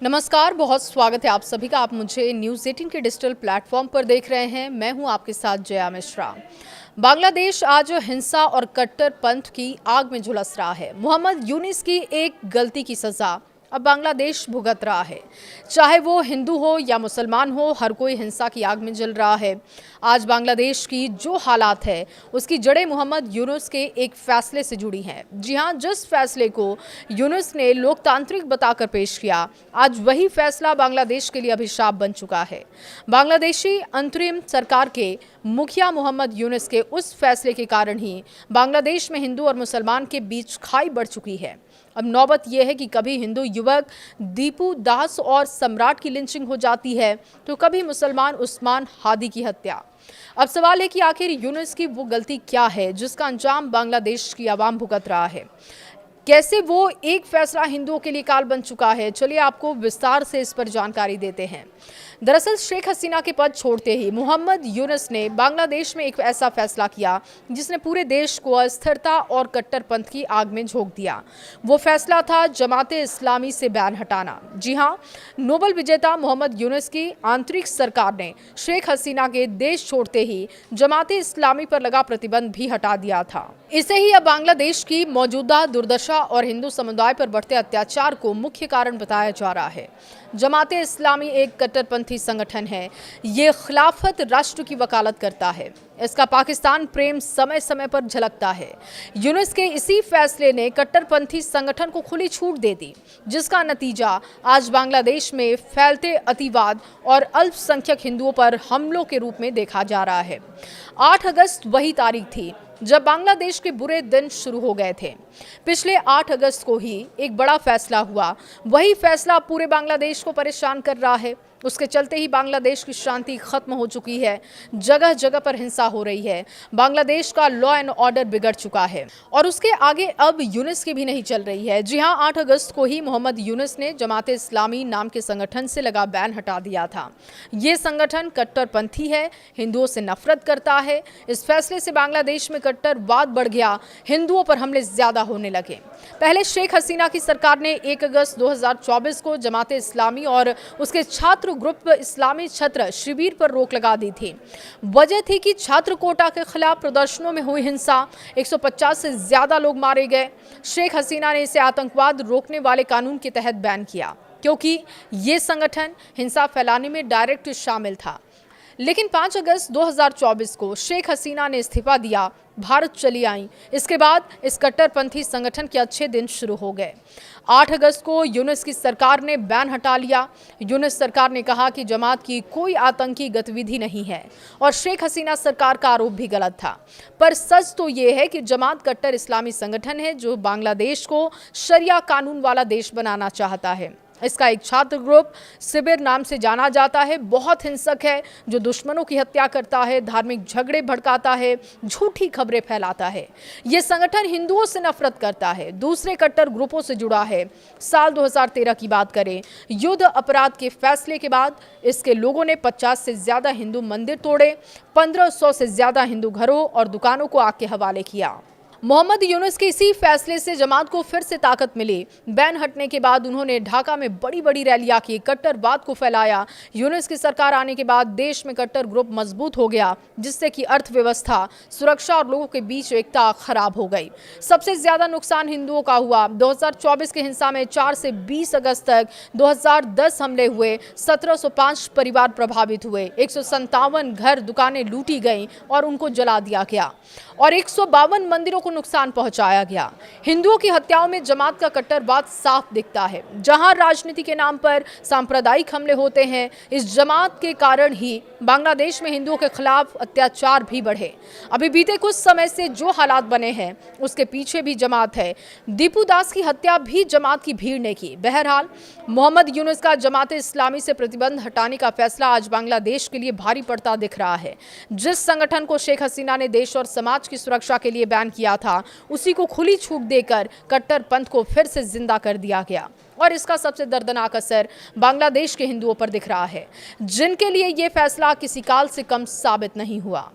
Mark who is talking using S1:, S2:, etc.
S1: नमस्कार, बहुत स्वागत है आप सभी का। आप मुझे न्यूज़ 18 के डिजिटल प्लेटफॉर्म पर देख रहे हैं। मैं हूं आपके साथ जया मिश्रा। बांग्लादेश आज हिंसा और कट्टरपंथ की आग में झुलस रहा है। मोहम्मद यूनिस की एक गलती की सजा अब बांग्लादेश भुगत रहा है। चाहे वो हिंदू हो या मुसलमान हो, हर कोई हिंसा की आग में जल रहा है। आज बांग्लादेश की जो हालात है उसकी जड़ें मोहम्मद यूनुस के एक फैसले से जुड़ी हैं। जी हां, जिस फैसले को यूनुस ने लोकतांत्रिक बताकर पेश किया, आज वही फैसला बांग्लादेश के लिए अभिशाप बन चुका है। बांग्लादेशी अंतरिम सरकार के मुखिया मोहम्मद यूनुस के उस फैसले के कारण ही बांग्लादेश में हिंदू और मुसलमान के बीच खाई बढ़ चुकी है। अब नौबत यह है कि कभी हिंदू युवक दीपू दास और सम्राट की लिंचिंग हो जाती है, तो कभी मुसलमान उस्मान हादी की हत्या। अब सवाल है कि आखिर यूनुस की वो गलती क्या है जिसका अंजाम बांग्लादेश की आवाम भुगत रहा है। कैसे वो एक फैसला हिंदुओं के लिए काल बन चुका है, चलिए आपको विस्तार से इस पर जानकारी देते हैं। दरअसल शेख हसीना के पद छोड़ते ही मोहम्मद यूनुस ने बांग्लादेश में एक ऐसा फैसला किया जिसने पूरे देश को अस्थिरता और कट्टरपंथ की आग में झोंक दिया। वो फैसला था जमाते इस्लामी से बैन हटाना। जी हां, नोबेल विजेता मोहम्मद यूनुस की आंतरिक सरकार ने शेख हसीना के देश छोड़ते ही जमाते इस्लामी पर लगा प्रतिबंध भी हटा दिया था। इसे ही अब बांग्लादेश की मौजूदा दुर्दशा और हिंदू समुदाय पर बढ़ते अत्याचार को मुख्य कारण बताया जा रहा है। जमाते इस्लामी एक कट्टरपंथी संगठन है। ये खिलाफत राष्ट्र की वकालत करता है। इसका पाकिस्तान प्रेम समय समय पर झलकता है। यूनुस के इसी फैसले ने कट्टरपंथी संगठन को खुली छूट दे दी, जिसका नतीजा आज बांग्लादेश में फैलते अतिवाद और अल्पसंख्यक हिंदुओं पर हमलों के रूप में देखा जा रहा है। 8 अगस्त वही तारीख थी जब बांग्लादेश के बुरे दिन शुरू हो गए थे। पिछले 8 अगस्त को ही एक बड़ा फैसला हुआ। वही फैसला पूरे बांग्लादेश को परेशान कर रहा है। उसके चलते ही बांग्लादेश की शांति खत्म हो चुकी है। जगह जगह पर हिंसा हो रही है। बांग्लादेश का लॉ एंड ऑर्डर बिगड़ चुका है और उसके आगे अब यूनुस की भी नहीं चल रही है। जी हां, 8 अगस्त को ही मोहम्मद यूनुस ने जमाते इस्लामी नाम के संगठन से लगा बैन हटा दिया था। ये संगठन कट्टरपंथी है, हिंदुओं से नफरत करता है। इस फैसले से बांग्लादेश में कट्टरवाद बढ़ गया, हिंदुओं पर हमले ज्यादा होने लगे। पहले शेख हसीना की सरकार ने 1 अगस्त 2024 को जमाते इस्लामी और उसके छात्र ग्रुप इस्लामी छत्र शिविर पर रोक लगा दी थी। वजह थी कि छात्र कोटा के खिलाफ प्रदर्शनों में हुई हिंसा, 150 से ज्यादा लोग मारे गए। शेख हसीना ने इसे आतंकवाद रोकने वाले कानून के तहत बैन किया, क्योंकि ये संगठन हिंसा फैलाने में डायरेक्ट शामिल था। लेकिन 5 अगस्त 2024 को शेख हसीना ने इस्तीफा दिया, भारत चली आई। इसके बाद इस कट्टरपंथी संगठन के अच्छे दिन शुरू हो गए। 8 अगस्त को यूनुस की सरकार ने बैन हटा लिया। यूनुस सरकार ने कहा कि जमात की कोई आतंकी गतिविधि नहीं है और शेख हसीना सरकार का आरोप भी गलत था। पर सच तो ये है कि जमात कट्टर इस्लामी संगठन है जो बांग्लादेश को शरिया कानून वाला देश बनाना चाहता है। इसका एक छात्र ग्रुप शिविर नाम से जाना जाता है, बहुत हिंसक है, जो दुश्मनों की हत्या करता है, धार्मिक झगड़े भड़काता है, झूठी खबरें फैलाता है। ये संगठन हिंदुओं से नफरत करता है, दूसरे कट्टर ग्रुपों से जुड़ा है। साल 2013 की बात करें, युद्ध अपराध के फैसले के बाद इसके लोगों ने 50 से ज्यादा हिंदू मंदिर तोड़े, 1500 से ज्यादा हिंदू घरों और दुकानों को आग के हवाले किया। मोहम्मद यूनुस के इसी फैसले से जमात को फिर से ताकत मिली। बैन हटने के बाद उन्होंने ढाका में बड़ी बड़ी रैलियां की, कट्टरवाद को फैलाया। यूनुस की सरकार आने के बाद देश में कट्टर ग्रुप मजबूत हो गया, जिससे कि अर्थव्यवस्था, सुरक्षा और लोगों के बीच एकता खराब हो गई। सबसे ज्यादा नुकसान हिंदुओं का हुआ। 2024 की हिंसा में 4 से 20 अगस्त तक 2010 हमले हुए, 1705 परिवार प्रभावित हुए, 157 घर दुकानें लूटी गईं और उनको जला दिया गया और 152 मंदिरों को नुकसान पहुंचाया गया। हिंदुओं की हत्याओं में जमात का कट्टरवाद साफ दिखता है। जहां राजनीति के नाम पर सांप्रदायिक हमले होते हैं, इस जमात के कारण ही बांग्लादेश में हिंदुओं के खिलाफ अत्याचार भी बढ़े। अभी बीते कुछ समय से जो हालात बने हैं उसके पीछे भी जमात है। दीपू दास की हत्या भी जमात की भीड़ ने की। बहरहाल, मोहम्मद यूनुस का जमात इस्लामी से प्रतिबंध हटाने का फैसला आज बांग्लादेश के लिए भारी पड़ता दिख रहा है। जिस संगठन को शेख हसीना ने देश और समाज की सुरक्षा के लिए बैन किया था, उसी को खुली छूट देकर कट्टरपंथ को फिर से जिंदा कर दिया गया और इसका सबसे दर्दनाक असर बांग्लादेश के हिंदुओं पर दिख रहा है, जिनके लिए ये फैसला किसी काल से कम साबित नहीं हुआ।